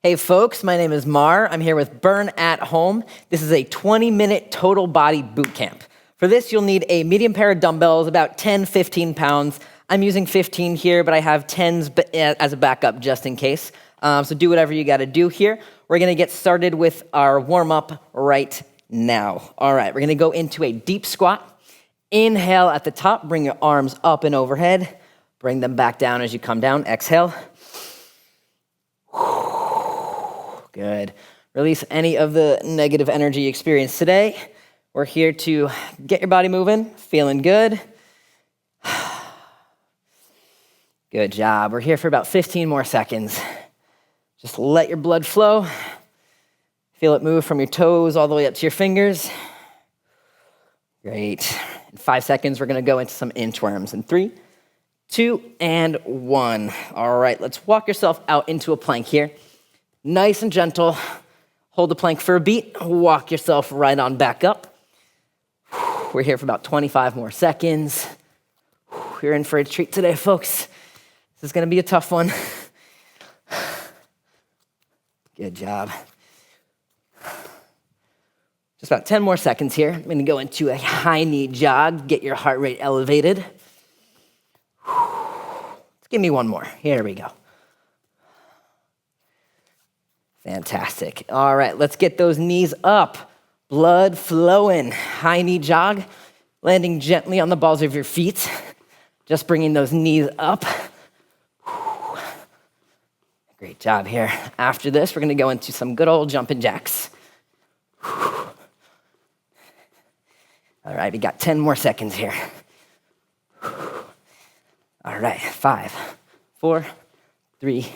Hey folks, my name is Mar. I'm here with Burn at Home. This is a 20-minute total body boot camp. For this, you'll need a medium pair of dumbbells, about 10, 15 pounds. I'm using 15 here, but I have 10s as a backup just in case. So do whatever you gotta do here. We're gonna get started with our warm-up right now. All right, we're gonna go into a deep squat. Inhale at the top, bring your arms up and overhead. Bring them back down as you come down. Exhale. Good. Release any of the negative energy you experienced today. We're here to get your body moving, feeling good. Good job. We're here for about 15 more seconds. Just let your blood flow. Feel it move from your toes all the way up to your fingers. Great. In 5 seconds, we're going to go into some inchworms. In 3, 2, and 1. All right, let's walk yourself out into a plank here. Nice and gentle. Hold the plank for a beat. Walk yourself right on back up. We're here for about 25 more seconds. You're in for a treat today, folks. This is going to be a tough one. Good job. Just about 10 more seconds here. I'm going to go into a high knee jog. Get your heart rate elevated. Give me one more. Here we go. Fantastic. All right, let's get those knees up. Blood flowing. High knee jog. Landing gently on the balls of your feet. Just bringing those knees up. Great job here. After this, we're going to go into some good old jumping jacks. All right, we got 10 more seconds here. All right, 5, 4, 3,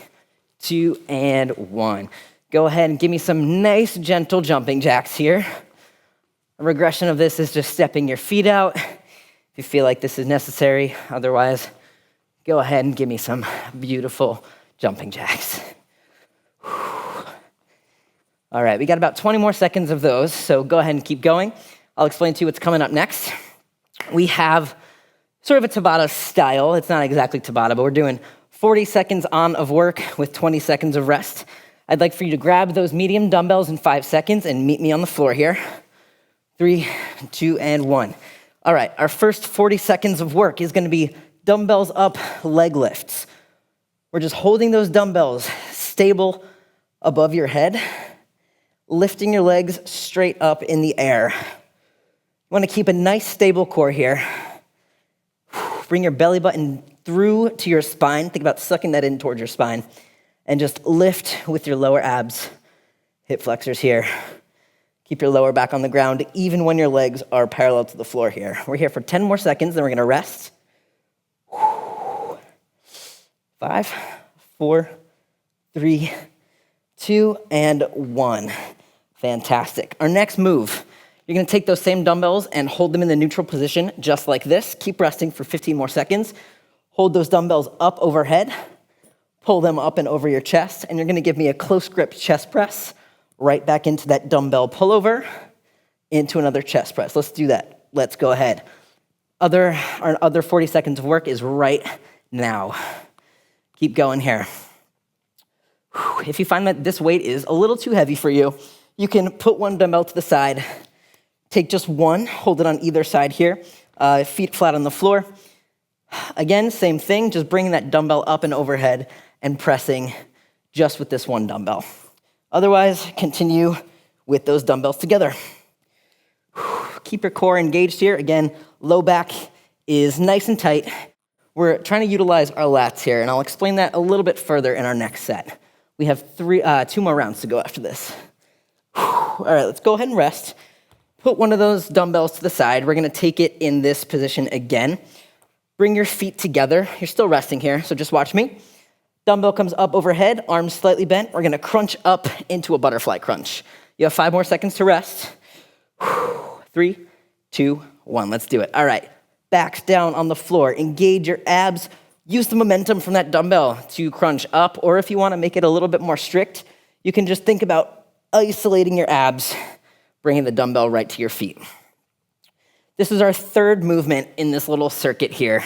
2, and 1. Go ahead and give me some nice, gentle jumping jacks here. A regression of this is just stepping your feet out if you feel like this is necessary. Otherwise, go ahead and give me some beautiful jumping jacks. All right, we got about 20 more seconds of those, so go ahead and keep going. I'll explain to you what's coming up next. We have sort of a Tabata style. It's not exactly Tabata, but we're doing 40 seconds on of work with 20 seconds of rest. I'd like for you to grab those medium dumbbells in 5 seconds and meet me on the floor here. 3, 2, and 1. All right, our first 40 seconds of work is gonna be dumbbells up leg lifts. We're just holding those dumbbells stable above your head, lifting your legs straight up in the air. You wanna keep a nice stable core here. Bring your belly button through to your spine. Think about sucking that in towards your spine. And just lift with your lower abs. Hip flexors here. Keep your lower back on the ground even when your legs are parallel to the floor here. We're here for 10 more seconds, then we're gonna rest. 5, 4, 3, 2, and 1. Fantastic. Our next move, you're gonna take those same dumbbells and hold them in the neutral position just like this. Keep resting for 15 more seconds. Hold those dumbbells up overhead. Pull them up and over your chest, and you're gonna give me a close grip chest press, right back into that dumbbell pullover, into another chest press. Let's do that. Let's go ahead. Our other 40 seconds of work is right now. Keep going here. If you find that this weight is a little too heavy for you, you can put one dumbbell to the side, take just one, hold it on either side here, feet flat on the floor. Again, same thing, just bringing that dumbbell up and overhead and pressing just with this one dumbbell. Otherwise, continue with those dumbbells together. Keep your core engaged here. Again, low back is nice and tight. We're trying to utilize our lats here, and I'll explain that a little bit further in our next set. We have 2 more rounds to go after this. All right, let's go ahead and rest. Put one of those dumbbells to the side. We're gonna take it in this position again. Bring your feet together. You're still resting here, so just watch me. Dumbbell comes up overhead, arms slightly bent. We're gonna crunch up into a butterfly crunch. You have 5 more seconds to rest. 3, 2, 1, let's do it. All right, backs down on the floor. Engage your abs. Use the momentum from that dumbbell to crunch up, or if you wanna make it a little bit more strict, you can just think about isolating your abs, bringing the dumbbell right to your feet. This is our third movement in this little circuit here.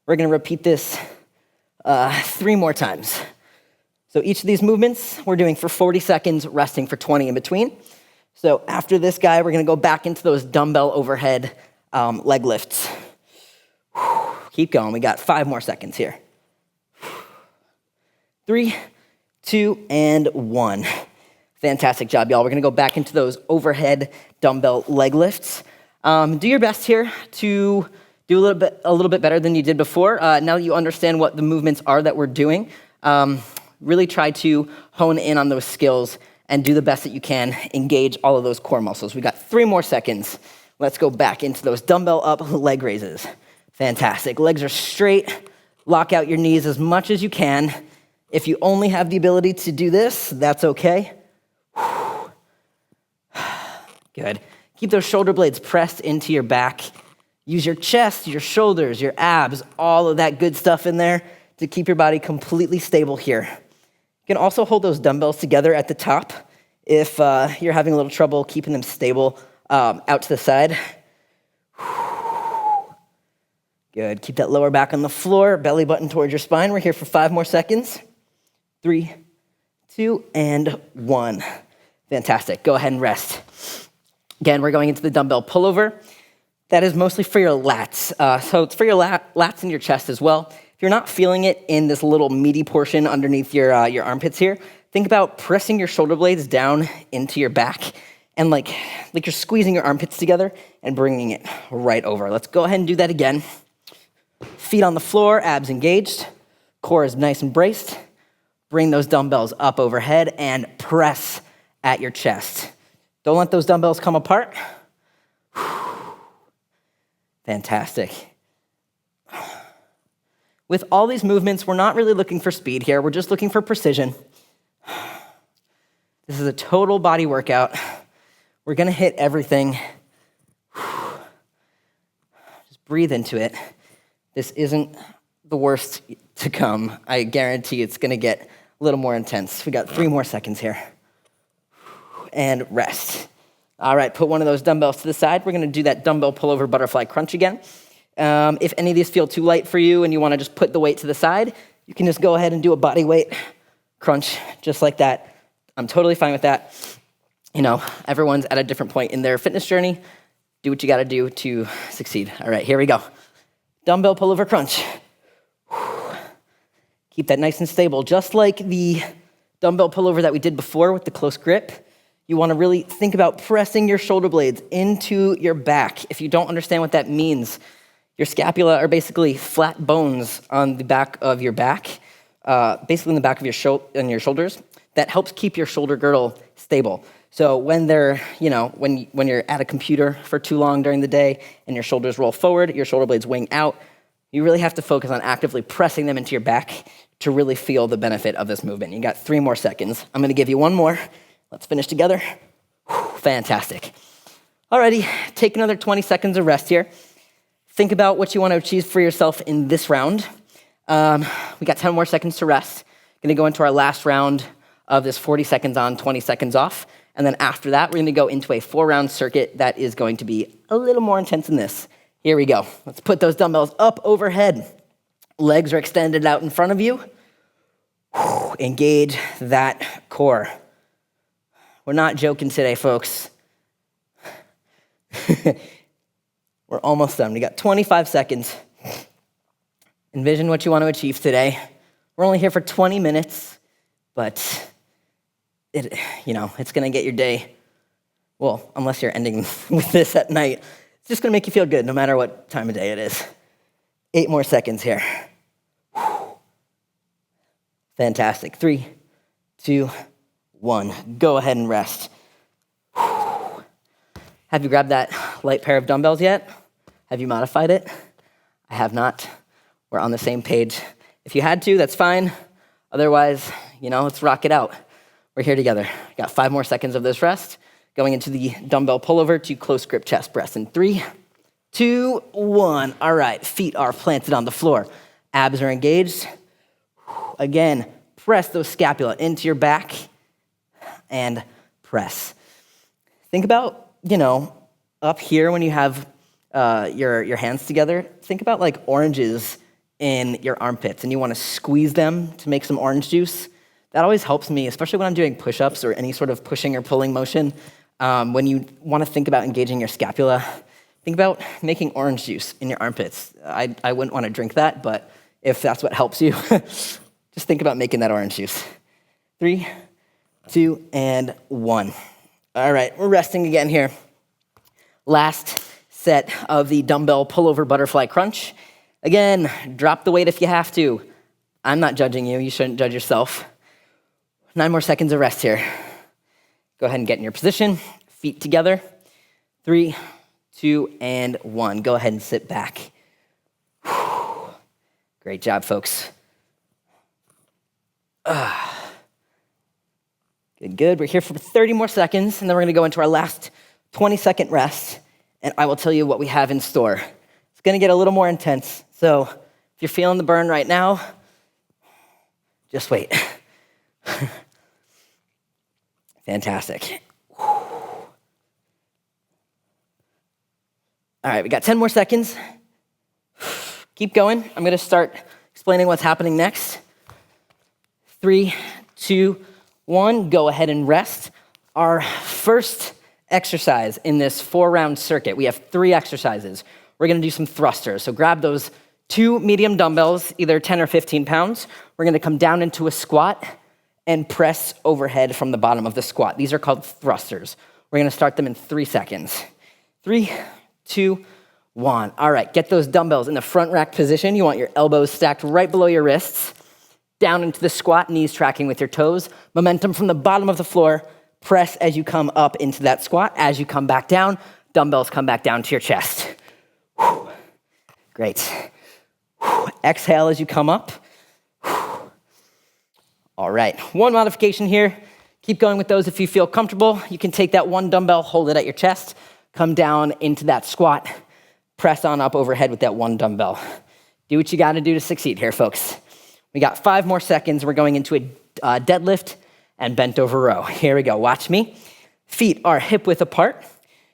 We're gonna repeat this 3 more times. So each of these movements we're doing for 40 seconds, resting for 20 in between. So after this guy, we're gonna go back into those dumbbell overhead leg lifts. Keep going, we got 5 more seconds here. 3, 2, and 1. Fantastic job, y'all. We're gonna go back into those overhead dumbbell leg lifts. Do your best here to do a little bit better than you did before. Now that you understand what the movements are that we're doing, really try to hone in on those skills and do the best that you can. Engage all of those core muscles. We got 3 more seconds. Let's go back into those dumbbell up leg raises. Fantastic. Legs are straight. Lock out your knees as much as you can. If you only have the ability to do this, that's okay. Good. Keep those shoulder blades pressed into your back. Use your chest, your shoulders, your abs, all of that good stuff in there to keep your body completely stable here. You can also hold those dumbbells together at the top if you're having a little trouble keeping them stable out to the side. Good. Keep that lower back on the floor, belly button towards your spine. We're here for 5 more seconds. 3, 2, and 1. Fantastic. Go ahead and rest. Again, we're going into the dumbbell pullover. That is mostly for your lats. So it's for your lats and your chest as well. If you're not feeling it in this little meaty portion underneath your armpits here, think about pressing your shoulder blades down into your back and like you're squeezing your armpits together and bringing it right over. Let's go ahead and do that again. Feet on the floor, abs engaged, core is nice and braced. Bring those dumbbells up overhead and press at your chest. Don't let those dumbbells come apart. Fantastic. With all these movements, we're not really looking for speed here. We're just looking for precision. This is a total body workout. We're gonna hit everything. Just breathe into it. This isn't the worst to come. I guarantee it's gonna get a little more intense. We got 3 more seconds here. And rest. All right, put one of those dumbbells to the side. We're gonna do that dumbbell pullover butterfly crunch again. If any of these feel too light for you and you wanna just put the weight to the side, you can just go ahead and do a body weight crunch just like that. I'm totally fine with that. You know, everyone's at a different point in their fitness journey. Do what you gotta do to succeed. All right, here we go. Dumbbell pullover crunch. Keep that nice and stable. Just like the dumbbell pullover that we did before with the close grip, you wanna really think about pressing your shoulder blades into your back. If you don't understand what that means, your scapula are basically flat bones on the back of your back, basically in the back of your shoulders. That helps keep your shoulder girdle stable. So when they're, when you're at a computer for too long during the day and your shoulders roll forward, your shoulder blades wing out, you really have to focus on actively pressing them into your back to really feel the benefit of this movement. You got 3 more seconds. I'm gonna give you one more. Let's finish together. Fantastic. Alrighty, take another 20 seconds of rest here. Think about what you want to achieve for yourself in this round. We got 10 more seconds to rest. Gonna go into our last round of this 40 seconds on, 20 seconds off. And then after that, we're gonna go into a 4-round circuit that is going to be a little more intense than this. Here we go. Let's put those dumbbells up overhead. Legs are extended out in front of you. Engage that core. We're not joking today, folks. We're almost done. We got 25 seconds. Envision what you want to achieve today. We're only here for 20 minutes, but it's going to get your day. Well, unless you're ending with this at night, it's just going to make you feel good no matter what time of day it is. 8 more seconds here. Fantastic. 3, 2, 1. Go ahead and rest. Have you grabbed that light pair of dumbbells yet? Have you modified it? I have not. We're on the same page. If you had to, that's fine. Otherwise, let's rock it out. We're here together. Got 5 more seconds of this rest. Going into the dumbbell pullover to close grip chest press in 3, 2, 1. All right, feet are planted on the floor. Abs are engaged. Again, press those scapula into your back and press. Think about, up here when you have your hands together, think about like oranges in your armpits and you want to squeeze them to make some orange juice. that always helps me, especially when I'm doing push-ups or any sort of pushing or pulling motion. When you want to think about engaging your scapula, think about making orange juice in your armpits. I wouldn't want to drink that, but if that's what helps you, just think about making that orange juice. 3, 2, and 1. All right, we're resting again here. Last set of the dumbbell pullover butterfly crunch. Again, drop the weight if you have to. I'm not judging you. You shouldn't judge yourself. 9 more seconds of rest here. Go ahead and get in your position. Feet together. 3, 2, and 1. Go ahead and sit back. Great job, folks. Good. We're here for 30 more seconds, and then we're going to go into our last 20-second rest, and I will tell you what we have in store. It's going to get a little more intense, so if you're feeling the burn right now, just wait. Fantastic. All right, we got 10 more seconds. Keep going. I'm going to start explaining what's happening next. 3, 2, 1, go ahead and rest. Our first exercise in this 4-round circuit, we have 3 exercises. We're gonna do some thrusters. So grab those 2 medium dumbbells, either 10 or 15 pounds. We're gonna come down into a squat and press overhead from the bottom of the squat. These are called thrusters. We're gonna start them in 3 seconds. 3, 2, 1. All right, get those dumbbells in the front rack position. You want your elbows stacked right below your wrists. Down into the squat, knees tracking with your toes. Momentum from the bottom of the floor. Press as you come up into that squat. As you come back down, dumbbells come back down to your chest. Whew. Great. Whew. Exhale as you come up. Whew. All right, 1 modification here. Keep going with those if you feel comfortable. You can take that 1 dumbbell, hold it at your chest, come down into that squat, press on up overhead with that 1 dumbbell. Do what you gotta do to succeed here, folks. We got 5 more seconds. We're going into a deadlift and bent over row. Here we go, watch me. Feet are hip width apart.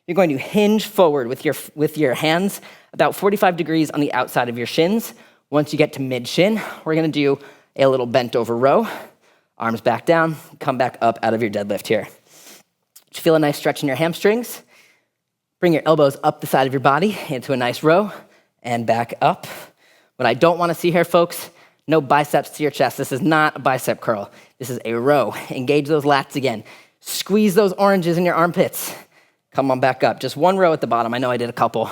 You're going to hinge forward with your hands about 45 degrees on the outside of your shins. Once you get to mid shin, we're gonna do a little bent over row. Arms back down, come back up out of your deadlift here. Just feel a nice stretch in your hamstrings. Bring your elbows up the side of your body into a nice row and back up. What I don't wanna see here, folks, no biceps to your chest. This is not a bicep curl. This is a row. Engage those lats again. Squeeze those oranges in your armpits. Come on back up. Just 1 row at the bottom. I know I did a couple.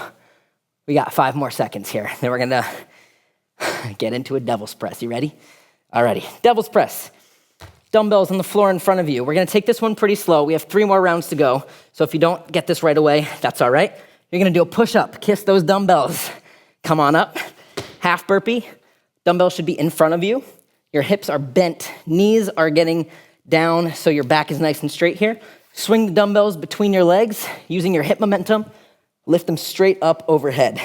We got 5 more seconds here. Then we're gonna get into a devil's press. You ready? Alrighty, devil's press. Dumbbells on the floor in front of you. We're gonna take this one pretty slow. We have 3 more rounds to go. So if you don't get this right away, that's all right. You're gonna do a push-up. Kiss those dumbbells. Come on up. Half burpee. Dumbbells should be in front of you. Your hips are bent. Knees are getting down so your back is nice and straight here. Swing the dumbbells between your legs using your hip momentum. Lift them straight up overhead.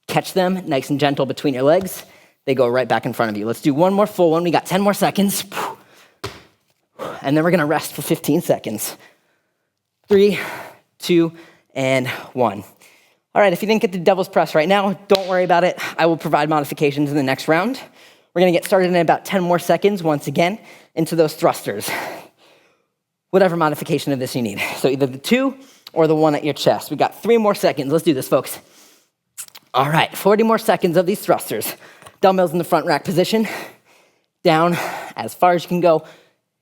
Catch them nice and gentle between your legs. They go right back in front of you. Let's do 1 more full one. We got 10 more seconds. And then we're gonna rest for 15 seconds. 3, 2, and 1. All right, if you didn't get the devil's press right now, don't worry about it. I will provide modifications in the next round. We're gonna get started in about 10 more seconds, once again, into those thrusters. Whatever modification of this you need. So either the 2 or the 1 at your chest. We got 3 more seconds. Let's do this, folks. All right, 40 more seconds of these thrusters. Dumbbells in the front rack position. Down as far as you can go.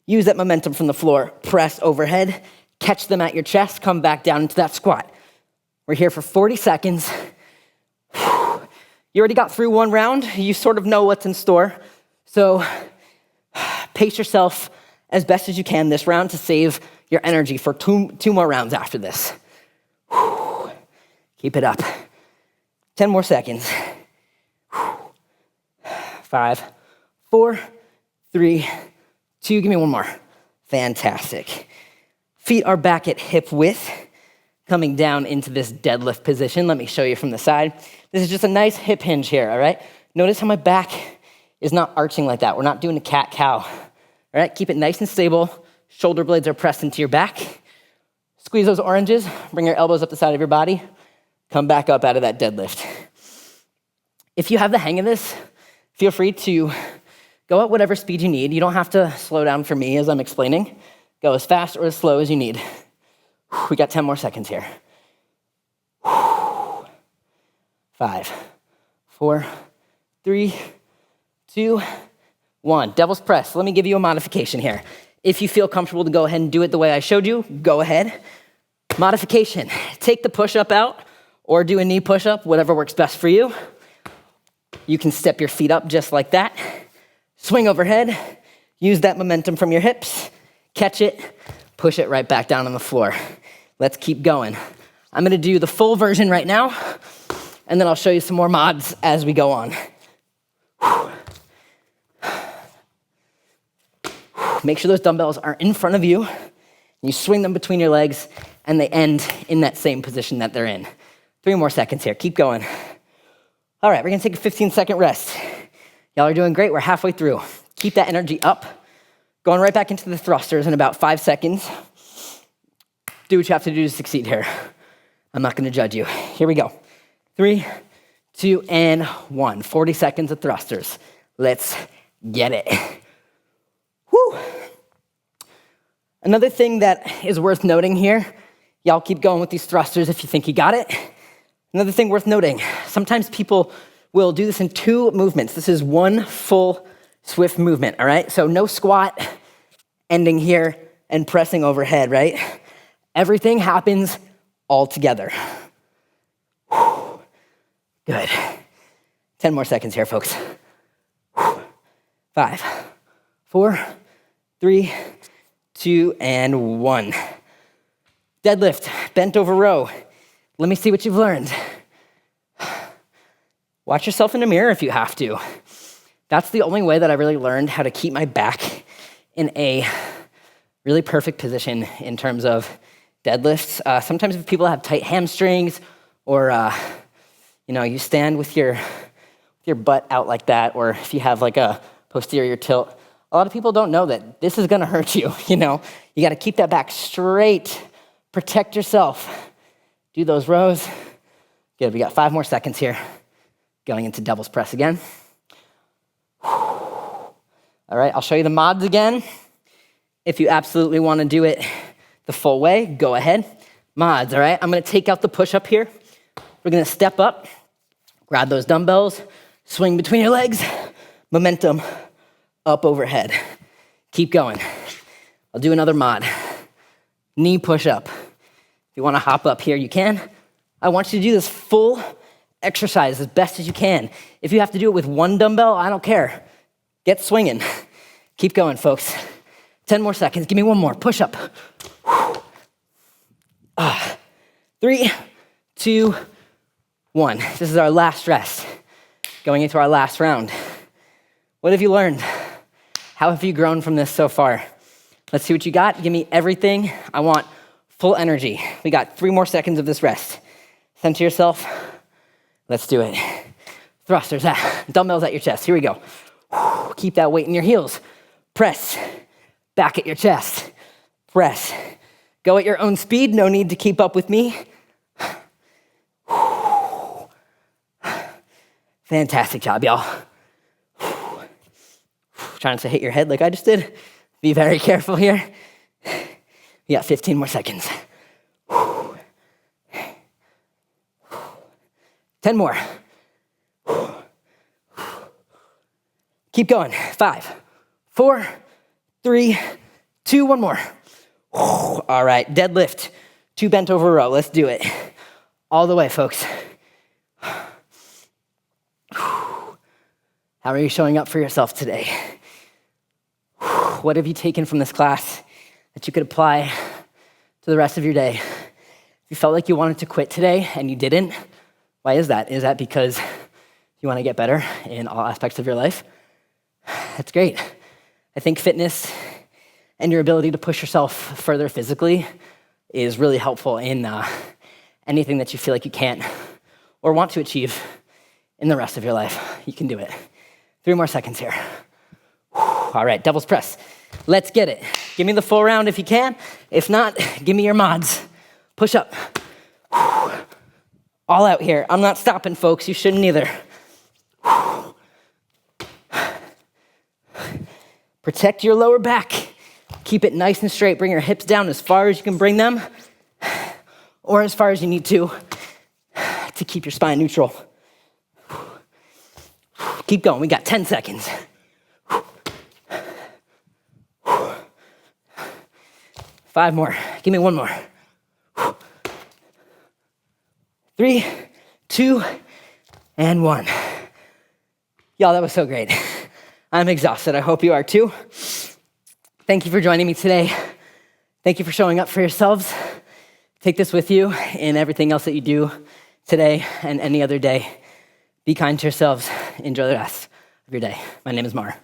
Use that momentum from the floor. Press overhead. Catch them at your chest. Come back down into that squat. We're here for 40 seconds. You already got through 1 round. You sort of know what's in store. So pace yourself as best as you can this round to save your energy for two more rounds after this. Keep it up. 10 more seconds. 5, 4, 3, 2. Give me 1 more. Fantastic. Feet are back at hip width. Coming down into this deadlift position. Let me show you from the side. This is just a nice hip hinge here, all right? Notice how my back is not arching like that. We're not doing a cat-cow, all right? Keep it nice and stable. Shoulder blades are pressed into your back. Squeeze those oranges. Bring your elbows up the side of your body. Come back up out of that deadlift. If you have the hang of this, feel free to Go at whatever speed you need. You don't have to slow down for me as I'm explaining. Go as fast or as slow as you need. We got 10 more seconds here. 5, 4, 3, 2, 1. Devil's press. Let me give you a modification here. If you feel comfortable to go ahead and do it the way I showed you, go ahead. Modification. Take the push-up out or do a knee push-up, whatever works best for you. You can step your feet up just like that. Swing overhead. Use that momentum from your hips. Catch it. Push it right back down on the floor. Let's keep going. I'm gonna do the full version right now, and then I'll show you some more mods as we go on. Make sure those dumbbells are in front of you. You swing them between your legs, and they end in that same position that they're in. 3 more seconds here. Keep going. All right, we're gonna take a 15-second rest. Y'all are doing great. We're halfway through. Keep that energy up. Going right back into the thrusters in about 5 seconds. Do what you have to do to succeed here. I'm not gonna judge you. Here we go. 3, 2, and 1. 40 seconds of thrusters. Let's get it. Woo! Another thing that is worth noting here, y'all keep going with these thrusters if you think you got it. Another thing worth noting, sometimes people will do this in 2 movements. This is 1 full swift movement, all right? So no squat, ending here, and pressing overhead, right? Everything happens all together. Whew. Good. 10 more seconds here, folks. 5, 4, 3, 2, and 1. Deadlift, bent over row. Let me see what you've learned. Watch yourself in the mirror if you have to. That's the only way that I really learned how to keep my back in a really perfect position in terms of deadlifts. Sometimes if people have tight hamstrings or, you stand with your butt out like that, or if you have like a posterior tilt, a lot of people don't know that this is gonna hurt you, You gotta keep that back straight, protect yourself. Do those rows. Good, we got 5 more seconds here. Going into devil's press again. All right, I'll show you the mods again. If you absolutely wanna do it the full way, go ahead. Mods, all right? I'm gonna take out the push-up here. We're gonna step up, grab those dumbbells, swing between your legs, momentum up overhead. Keep going. I'll do another mod. Knee push-up. If you wanna hop up here, you can. I want you to do this full exercise as best as you can. If you have to do it with 1 dumbbell, I don't care. Get swinging. Keep going, folks. 10 more seconds. Give me 1 more. Push up. 3, 2, 1. This is our last rest. Going into our last round. What have you learned? How have you grown from this so far? Let's see what you got. Give me everything. I want full energy. We got 3 more seconds of this rest. Center yourself. Let's do it. Thrusters, dumbbells at your chest. Here we go. Keep that weight in your heels. Press. Back at your chest. Press. Go at your own speed. No need to keep up with me. Fantastic job, y'all. Trying to hit your head like I just did. Be very careful here. We got 15 more seconds. 10 more. Keep going. 5, 4, 3, 2, 1 more. All right, deadlift, 2 bent over row. Let's do it. All the way, folks. How are you showing up for yourself today? What have you taken from this class that you could apply to the rest of your day? If you felt like you wanted to quit today and you didn't, why is that? Is that because you want to get better in all aspects of your life? That's great. I think fitness and your ability to push yourself further physically is really helpful in anything that you feel like you can't or want to achieve in the rest of your life. You can do it. 3 more seconds here. All right, devil's press. Let's get it. Give me the full round if you can. If not, give me your mods. Push up. All out here. I'm not stopping, folks. You shouldn't either. Protect your lower back. Keep it nice and straight. Bring your hips down as far as you can bring them, or as far as you need to keep your spine neutral. Keep going. We got 10 seconds. 5 more. Give me 1 more. 3, 2, and 1. Y'all, that was so great. I'm exhausted. I hope you are too. Thank you for joining me today. Thank you for showing up for yourselves. Take this with you in everything else that you do today and any other day. Be kind to yourselves. Enjoy the rest of your day. My name is Mar.